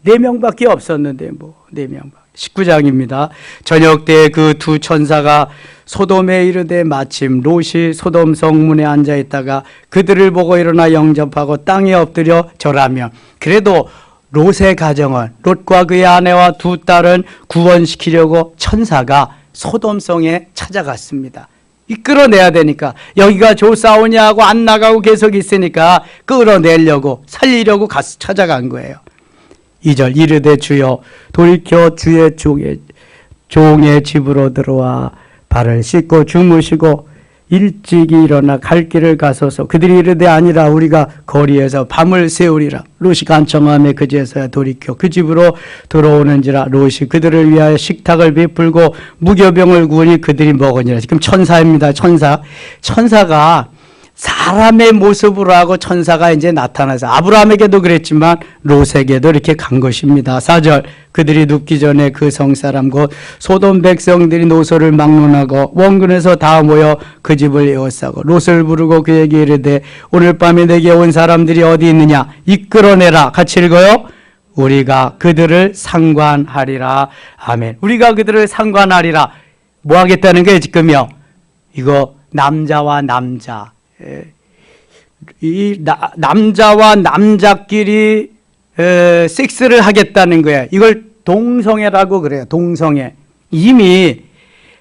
4명밖에 없었는데, 4명밖에. 19장입니다. 저녁 때 그 두 천사가 소돔에 이르되 마침 롯이 소돔 성문에 앉아 있다가 그들을 보고 일어나 영접하고 땅에 엎드려 절하며, 그래도 롯의 가정은, 롯과 그의 아내와 두 딸은 구원시키려고 천사가 소돔성에 찾아갔습니다. 이끌어내야 되니까, 여기가 좋사오냐 하고 안 나가고 계속 있으니까 끌어내려고, 살리려고 찾아간 거예요. 2절, 이르되 주여 돌이켜 주의 종의 집으로 들어와 발을 씻고 주무시고 일찍이 일어나 갈 길을 가소서. 그들이 이르되 아니라 우리가 거리에서 밤을 새우리라. 롯이 간청함에 그제서야 돌이켜 그 집으로 들어오는지라. 롯이 그들을 위하여 식탁을 베풀고 무교병을 구우니 그들이 먹으니라. 지금 천사입니다. 천사가 사람의 모습으로 하고 천사가 이제 나타나서 아브라함에게도 그랬지만 롯에게도 이렇게 간 것입니다. 4절, 그들이 눕기 전에 그 성사람 곧 소돔 백성들이 노소를 막론하고 원근에서 다 모여 그 집을 에워싸고 롯을 부르고 그에게 이르되 오늘 밤에 내게 온 사람들이 어디 있느냐 이끌어내라. 같이 읽어요. 우리가 그들을 상관하리라. 아멘. 우리가 그들을 상관하리라. 뭐 하겠다는 거예요 지금요? 이거 남자와 남자, 이 남자와 남자끼리 섹스를 하겠다는 거예요. 이걸 동성애라고 그래요. 동성애. 이미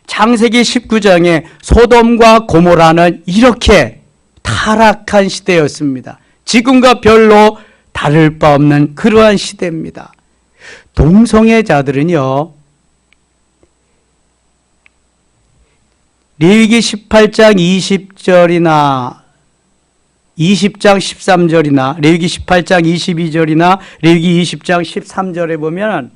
창세기 19장에 소돔과 고모라는 이렇게 타락한 시대였습니다. 지금과 별로 다를 바 없는 그러한 시대입니다. 동성애자들은요, 레위기 18장 20절이나 20장 13절이나 레위기 18장 22절이나 레위기 20장 13절에 보면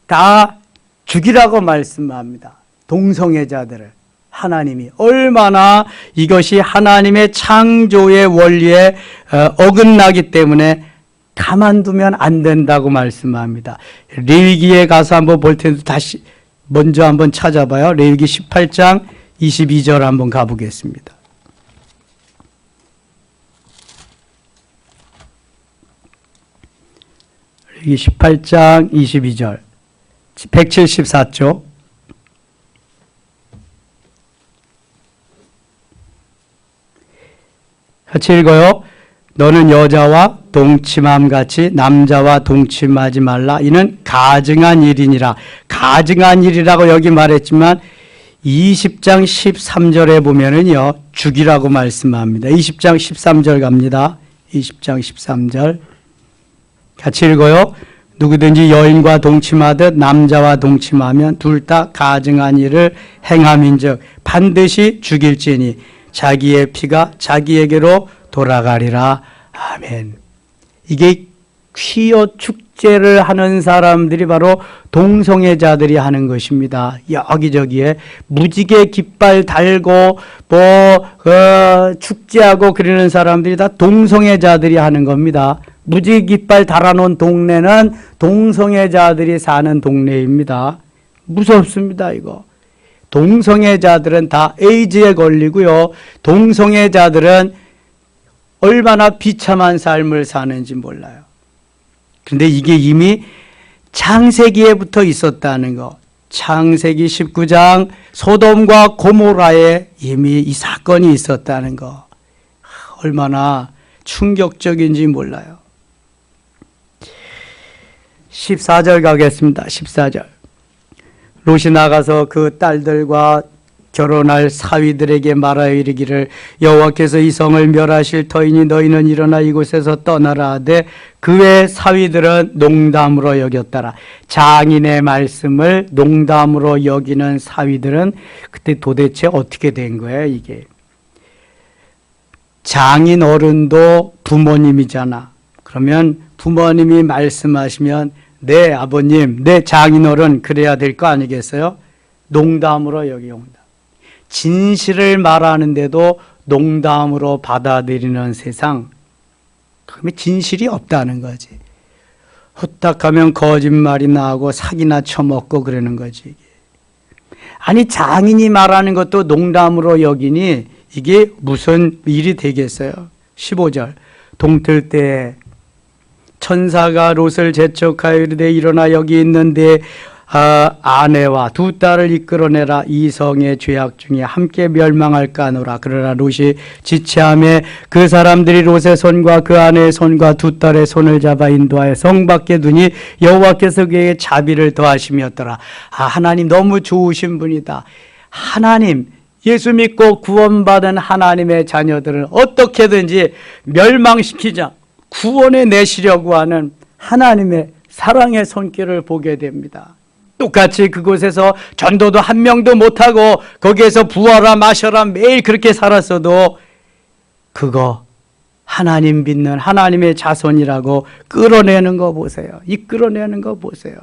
다 죽이라고 말씀합니다. 동성애자들을. 하나님이 얼마나 이것이 하나님의 창조의 원리에 어긋나기 때문에 가만두면 안 된다고 말씀합니다. 레위기에 가서 한번 볼 텐데 다시 먼저 한번 찾아봐요. 레위기 18장 22절 한번 가보겠습니다. 레위기 18장 22절 174쪽. 같이 읽어요. 너는 여자와 동침함같이 남자와 동침하지 말라. 이는 가증한 일이니라. 가증한 일이라고 여기 말했지만 20장 13절에 보면은요, 죽이라고 말씀합니다. 20장 13절 갑니다. 20장 13절. 같이 읽어요. 누구든지 여인과 동침하듯 남자와 동침하면 둘 다 가증한 일을 행함인즉 반드시 죽일지니 자기의 피가 자기에게로 돌아가리라. 아멘. 이게 퀴어 축제를 하는 사람들이 바로 동성애자들이 하는 것입니다. 여기저기에 무지개 깃발 달고 축제하고 그러는 사람들이 다 동성애자들이 하는 겁니다. 무지개 깃발 달아놓은 동네는 동성애자들이 사는 동네입니다. 무섭습니다, 이거. 동성애자들은 다 에이즈에 걸리고요. 동성애자들은 얼마나 비참한 삶을 사는지 몰라요. 그런데 이게 이미 창세기에부터 있었다는 거. 창세기 19장 소돔과 고모라에 이미 이 사건이 있었다는 거. 얼마나 충격적인지 몰라요. 14절 가겠습니다. 14절. 롯이 나가서 그 딸들과 결혼할 사위들에게 말하여 이르기를 여호와께서 이 성을 멸하실 터이니 너희는 일어나 이곳에서 떠나라 하되 그의 사위들은 농담으로 여겼더라. 장인의 말씀을 농담으로 여기는 사위들은 그때 도대체 어떻게 된 거예요? 이게 장인 어른도 부모님이잖아. 그러면 부모님이 말씀하시면 네 아버님, 네 장인 어른 그래야 될 거 아니겠어요? 농담으로 여기온다. 진실을 말하는데도 농담으로 받아들이는 세상, 그러면 진실이 없다는 거지. 후딱하면 거짓말이 나오고 사기나 쳐먹고 그러는 거지. 아니 장인이 말하는 것도 농담으로 여기니 이게 무슨 일이 되겠어요? 15절 동틀 때 천사가 롯을 재촉하여 이르되 일어나 여기 있는데 아내와 두 딸을 이끌어내라. 이 성의 죄악 중에 함께 멸망할까 하노라. 그러나 롯이 지체하며 그 사람들이 롯의 손과 그 아내의 손과 두 딸의 손을 잡아 인도하여 성 밖에 두니 여호와께서 그에게 자비를 더하심이었더라. 하나님 너무 좋으신 분이다. 하나님 예수 믿고 구원받은 하나님의 자녀들은 어떻게든지 멸망시키자 구원해 내시려고 하는 하나님의 사랑의 손길을 보게 됩니다. 똑같이 그곳에서 전도도 한 명도 못하고 거기에서 부어라 마셔라 매일 그렇게 살았어도 그거 하나님 믿는 하나님의 자손이라고 끌어내는 거 보세요. 이끌어내는 거 보세요.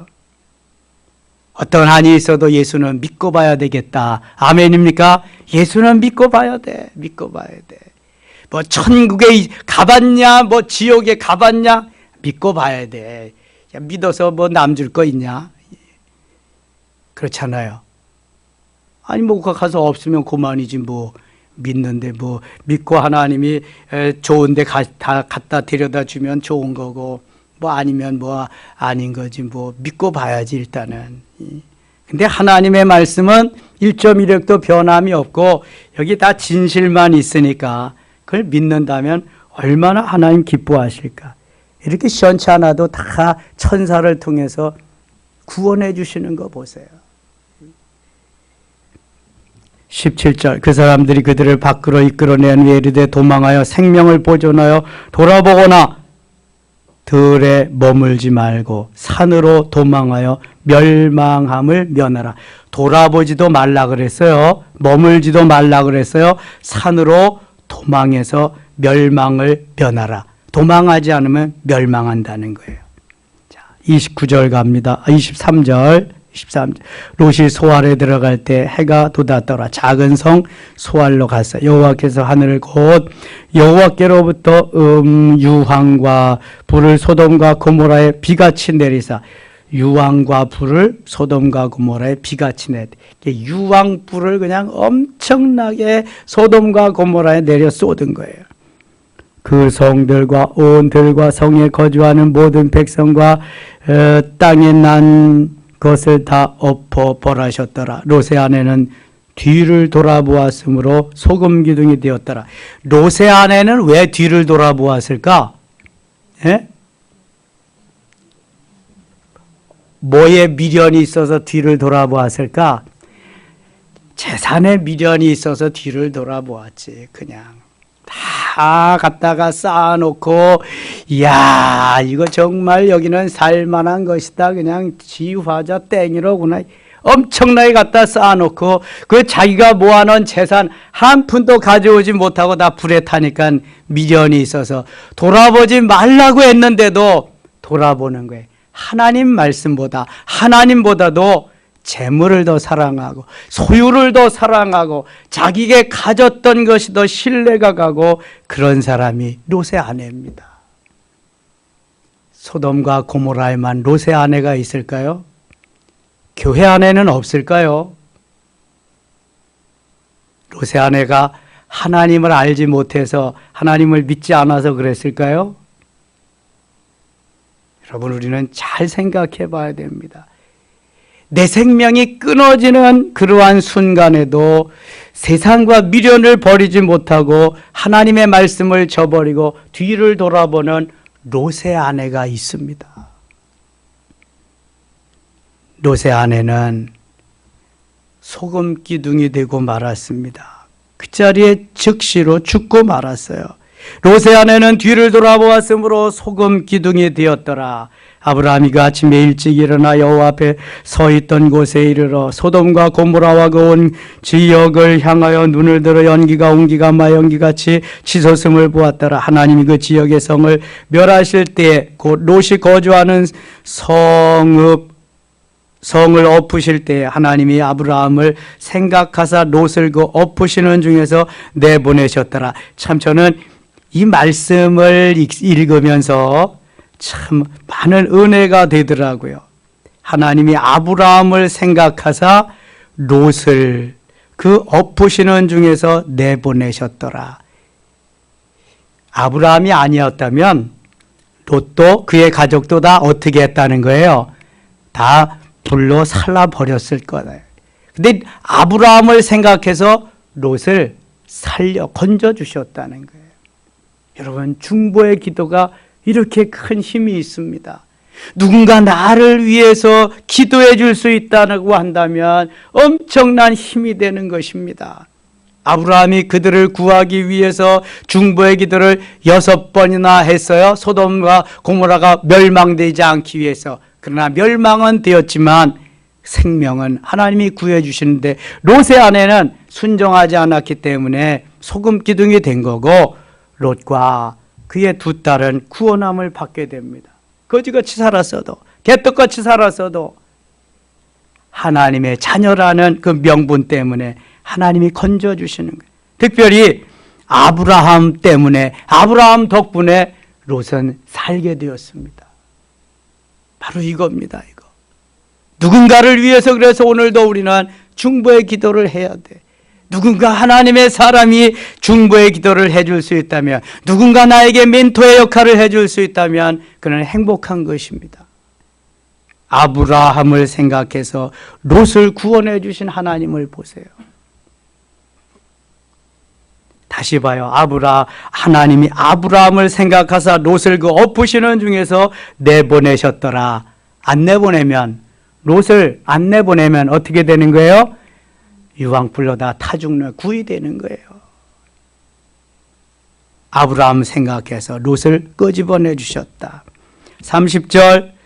어떤 한이 있어도 예수는 믿고 봐야 되겠다. 아멘입니까? 예수는 믿고 봐야 돼. 믿고 봐야 돼. 뭐 천국에 가봤냐 뭐 지옥에 가봤냐 믿고 봐야 돼. 믿어서 뭐 남 줄 거 있냐? 그렇잖아요. 아니 뭐 가서 없으면 그만이지 뭐 믿는데 뭐 믿고 하나님이 좋은데 다 갖다 데려다 주면 좋은 거고 뭐 아니면 뭐 아닌 거지 뭐 믿고 봐야지 일단은. 근데 하나님의 말씀은 1.1획도 변함이 없고 여기 다 진실만 있으니까 그걸 믿는다면 얼마나 하나님 기뻐하실까. 이렇게 시원치 않아도 다 천사를 통해서 구원해 주시는 거 보세요. 17절 그 사람들이 그들을 밖으로 이끌어낸 후에 이르되 도망하여 생명을 보존하여 돌아보거나 들에 머물지 말고 산으로 도망하여 멸망함을 면하라. 돌아보지도 말라 그랬어요. 머물지도 말라 그랬어요. 산으로 도망해서 멸망을 면하라. 도망하지 않으면 멸망한다는 거예요. 자, 29절 갑니다. 23절. 롯이 소알에 들어갈 때 해가 돋았더라. 작은 성 소알로 갔어요. 여호와께서 하늘을 곧 여호와께로부터 유황과 불을 소돔과 고모라에 비같이 내리사. 유황과 불을 소돔과 고모라에 비같이 내리. 유황불을 그냥 엄청나게 소돔과 고모라에 내려 쏟은 거예요. 그 성들과 온 들과 성에 거주하는 모든 백성과 땅에 난 그것을 다 엎어 벌하셨더라. 롯의 아내는 뒤를 돌아보았으므로 소금 기둥이 되었더라. 롯의 아내는 왜 뒤를 돌아보았을까? 예? 뭐에 미련이 있어서 뒤를 돌아보았을까? 재산에 미련이 있어서 뒤를 돌아보았지. 그냥 다 갖다가 쌓아놓고 이야 이거 정말 여기는 살만한 것이다. 그냥 지화자 땡이로구나. 엄청나게 갖다 쌓아놓고 그 자기가 모아놓은 재산 한 푼도 가져오지 못하고 다 불에 타니까 미련이 있어서 돌아보지 말라고 했는데도 돌아보는 거예요. 하나님 말씀보다 하나님보다도 재물을 더 사랑하고 소유를 더 사랑하고 자기에게 가졌던 것이 더 신뢰가 가고 그런 사람이 롯의 아내입니다. 소돔과 고모라에만 롯의 아내가 있을까요? 교회 안에는 없을까요? 롯의 아내가 하나님을 알지 못해서 하나님을 믿지 않아서 그랬을까요? 여러분 우리는 잘 생각해 봐야 됩니다. 내 생명이 끊어지는 그러한 순간에도 세상과 미련을 버리지 못하고 하나님의 말씀을 저버리고 뒤를 돌아보는 롯의 아내가 있습니다. 롯의 아내는 소금 기둥이 되고 말았습니다. 그 자리에 즉시로 죽고 말았어요. 롯의 아내는 뒤를 돌아보았으므로 소금 기둥이 되었더라. 아브라함이 그 아침에 일찍 일어나 여호와 앞에 서 있던 곳에 이르러 소돔과 고모라와 그 온 지역을 향하여 눈을 들어 연기가 옹기가 마연기같이 치솟음을 보았더라. 하나님이 그 지역의 성을 멸하실 때에 곧 롯이 거주하는 성을 엎으실 때에 하나님이 아브라함을 생각하사 롯을 그 엎으시는 중에서 내보내셨더라. 참 저는 이 말씀을 읽으면서 참 많은 은혜가 되더라고요. 하나님이 아브라함을 생각하사 롯을 그 엎으시는 중에서 내보내셨더라. 아브라함이 아니었다면 롯도 그의 가족도 다 어떻게 했다는 거예요? 다 불로 살라버렸을 거예요. 근데 아브라함을 생각해서 롯을 건져주셨다는 거예요. 여러분, 중보의 기도가 이렇게 큰 힘이 있습니다. 누군가 나를 위해서 기도해 줄 수 있다고 한다면 엄청난 힘이 되는 것입니다. 아브라함이 그들을 구하기 위해서 중보의 기도를 6번이나 했어요. 소돔과 고모라가 멸망되지 않기 위해서. 그러나 멸망은 되었지만 생명은 하나님이 구해 주시는데 롯의 아내는 순종하지 않았기 때문에 소금 기둥이 된 거고 롯과 그의 두 딸은 구원함을 받게 됩니다. 거지같이 살았어도 개떡같이 살았어도 하나님의 자녀라는 그 명분 때문에 하나님이 건져주시는 거예요. 특별히 아브라함 때문에, 아브라함 덕분에 롯은 살게 되었습니다. 바로 이겁니다. 이거. 누군가를 위해서 그래서 오늘도 우리는 중보의 기도를 해야 돼. 누군가 하나님의 사람이 중보의 기도를 해줄 수 있다면, 누군가 나에게 멘토의 역할을 해줄 수 있다면 그는 행복한 것입니다. 아브라함을 생각해서 롯을 구원해 주신 하나님을 보세요. 다시 봐요. 하나님이 아브라함을 생각하사 롯을 그 엎으시는 중에서 내보내셨더라. 롯을 안 내보내면 어떻게 되는 거예요? 유황불로 다 타죽는 구이 되는 거예요. 아브라함 생각해서 롯을 끄집어내 주셨다. 30절,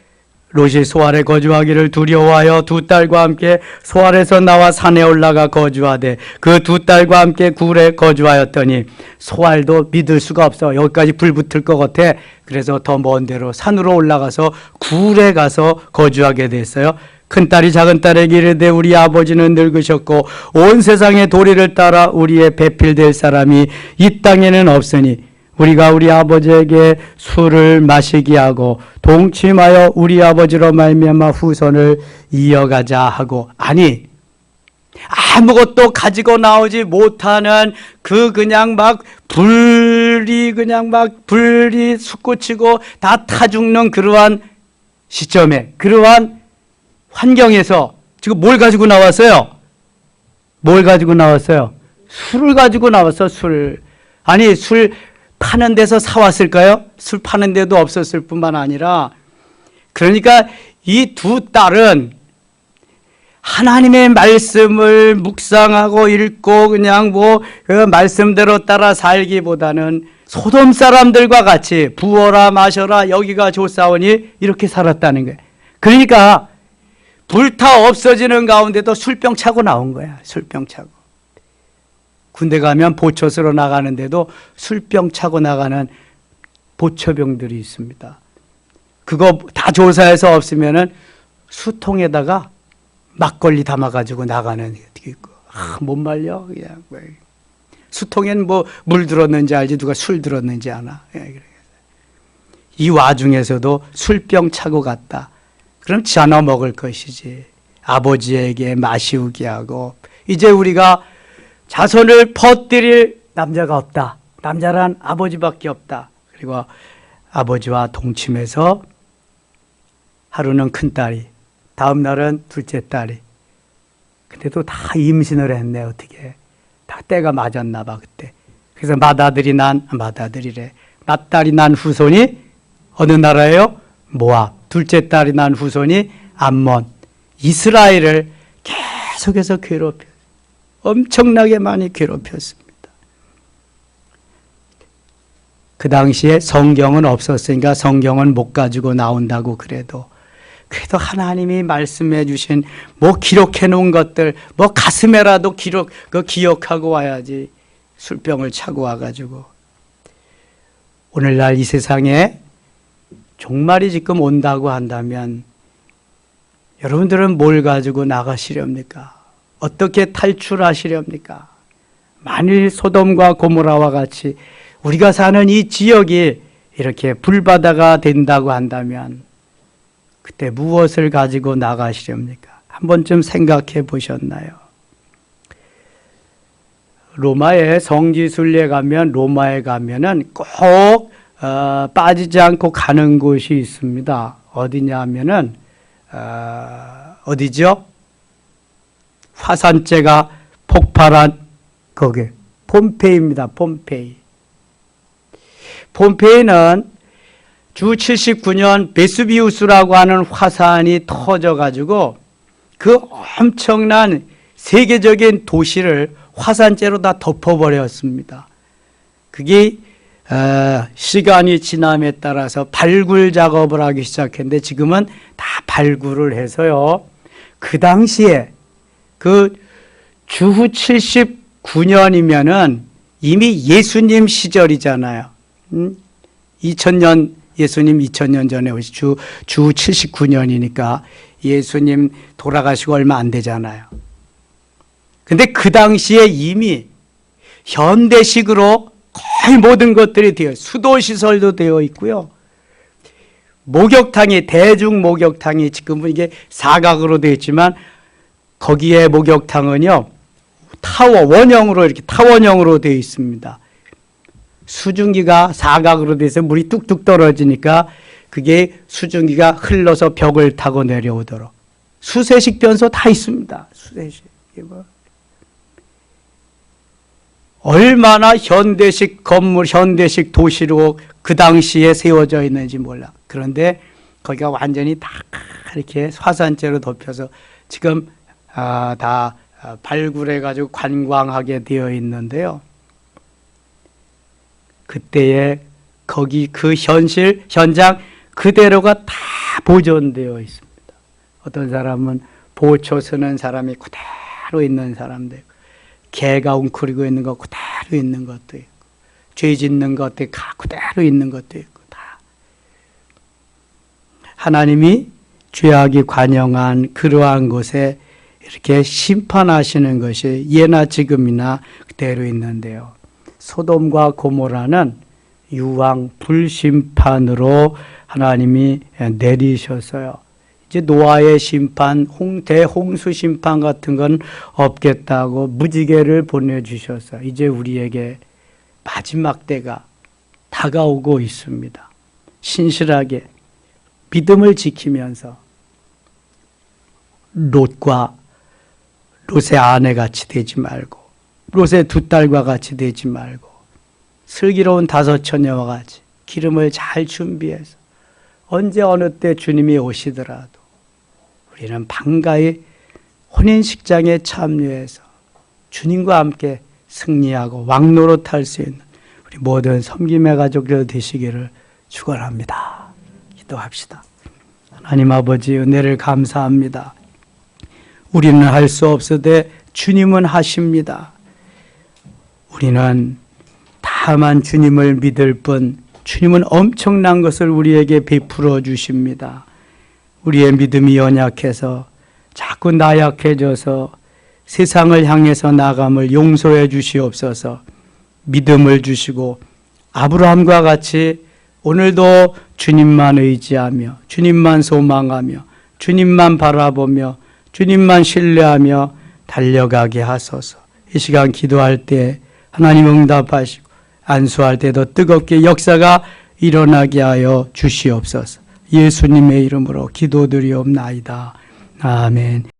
롯이 소알에 거주하기를 두려워하여 두 딸과 함께 소알에서 나와 산에 올라가 거주하되 그 두 딸과 함께 굴에 거주하였더니 소알도 믿을 수가 없어. 여기까지 불 붙을 것 같아. 그래서 더 먼 데로 산으로 올라가서 굴에 가서 거주하게 됐어요. 큰딸이 작은딸에게 이르되 우리 아버지는 늙으셨고 온 세상의 도리를 따라 우리의 배필될 사람이 이 땅에는 없으니 우리가 우리 아버지에게 술을 마시게 하고 동침하여 우리 아버지로 말미암아 후손을 이어가자 하고. 아니, 아무것도 가지고 나오지 못하는 그냥 막 불이 솟구치고 다 타죽는 그러한 시점에, 그러한 환경에서 지금 뭘 가지고 나왔어요? 뭘 가지고 나왔어요? 술을 가지고 나왔어, 술. 아니, 술 파는 데서 사왔을까요? 술 파는 데도 없었을 뿐만 아니라, 그러니까 이 두 딸은 하나님의 말씀을 묵상하고 읽고 그냥 그 말씀대로 따라 살기보다는 소돔 사람들과 같이 부어라 마셔라 여기가 좋사오니 이렇게 살았다는 거예요. 그러니까 불타 없어지는 가운데도 술병 차고 나온 거야. 술병 차고. 군대 가면 보초스로 나가는데도 술병 차고 나가는 보초병들이 있습니다. 그거 다 조사해서 없으면은 수통에다가 막걸리 담아가지고 나가는 게 있고, 못 말려 그냥. 수통엔 물 들었는지 알지 누가 술 들었는지 아나. 이 와중에서도 술병 차고 갔다. 그럼 지어나 먹을 것이지. 아버지에게 마시우게 하고 이제 우리가 자손을 퍼뜨릴 남자가 없다. 남자란 아버지밖에 없다. 그리고 아버지와 동침해서 하루는 큰딸이, 다음 날은 둘째 딸이. 근데도 다 임신을 했네. 어떻게 다 때가 맞았나 봐 그때. 그래서 맏아들이 맏아들이래. 맏딸이 난 후손이 어느 나라예요? 모압. 둘째 딸이 난 후손이 암몬. 이스라엘을 계속해서 엄청나게 많이 괴롭혔습니다. 그 당시에 성경은 없었으니까 성경은 못 가지고 나온다고 그래도 하나님이 말씀해 주신 기록해 놓은 것들 가슴에라도 기억하고 와야지. 술병을 차고 와가지고 오늘날 이 세상에 종말이 지금 온다고 한다면 여러분들은 뭘 가지고 나가시렵니까? 어떻게 탈출하시렵니까? 만일 소돔과 고모라와 같이 우리가 사는 이 지역이 이렇게 불바다가 된다고 한다면 그때 무엇을 가지고 나가시렵니까? 한 번쯤 생각해 보셨나요? 로마의 성지순례 가면 로마에 가면은 꼭 빠지지 않고 가는 곳이 있습니다. 어디냐 하면은 어디죠? 화산재가 폭발한 거기 폼페이입니다. 폼페이는 주 79년 베수비우스라고 하는 화산이 터져가지고 그 엄청난 세계적인 도시를 화산재로 다 덮어버렸습니다. 그게 시간이 지남에 따라서 발굴 작업을 하기 시작했는데 지금은 다 발굴을 해서요. 그 당시에 그 주후 79년이면은 이미 예수님 시절이잖아요. 2000년 예수님 2000년 전에 오시 주 79년이니까 예수님 돌아가시고 얼마 안 되잖아요. 근데 그 당시에 이미 현대식으로 거의 모든 것들이 수도시설도 되어 있고요. 목욕탕이, 대중 목욕탕이 지금은 이게 사각으로 되어 있지만 거기에 목욕탕은요, 원형으로 이렇게 타원형으로 되어 있습니다. 수증기가 사각으로 돼서 물이 뚝뚝 떨어지니까 그게 수증기가 흘러서 벽을 타고 내려오도록. 수세식 변소 다 있습니다. 수세식. 얼마나 현대식 건물, 현대식 도시로 그 당시에 세워져 있는지 몰라. 그런데 거기가 완전히 다 이렇게 화산재로 덮여서 지금 다 발굴해가지고 관광하게 되어 있는데요. 그때의 거기 그 현장 그대로가 다 보존되어 있습니다. 어떤 사람은 보초 쓰는 사람이 그대로 있는 사람도 있고, 개가 웅크리고 있는 거 그대로 있는 것도 있고, 죄 짓는 것도 그대로 있는 것도 있고, 다. 하나님이 죄악이 관영한 그러한 곳에 이렇게 심판하시는 것이 예나 지금이나 그대로 있는데요. 소돔과 고모라는 유황 불심판으로 하나님이 내리셨어요. 이제 노아의 심판, 대홍수 심판 같은 건 없겠다고 무지개를 보내주셨어요. 이제 우리에게 마지막 때가 다가오고 있습니다. 신실하게 믿음을 지키면서 롯의 아내같이 되지 말고, 롯의 두 딸과 같이 되지 말고, 슬기로운 5 처녀와 같이 기름을 잘 준비해서 언제 어느 때 주님이 오시더라도 우리는 반가이 혼인식장에 참여해서 주님과 함께 승리하고 왕노릇할 수 있는 우리 모든 섬김의 가족들 되시기를 축원합니다. 기도합시다. 하나님 아버지, 은혜를 감사합니다. 우리는 할 수 없으되 주님은 하십니다. 우리는 다만 주님을 믿을 뿐 주님은 엄청난 것을 우리에게 베풀어 주십니다. 우리의 믿음이 연약해서 자꾸 나약해져서 세상을 향해서 나감을 용서해 주시옵소서. 믿음을 주시고 아브라함과 같이 오늘도 주님만 의지하며 주님만 소망하며 주님만 바라보며 주님만 신뢰하며 달려가게 하소서. 이 시간 기도할 때 하나님 응답하시고 안수할 때도 뜨겁게 역사가 일어나게 하여 주시옵소서. 예수님의 이름으로 기도드리옵나이다. 아멘.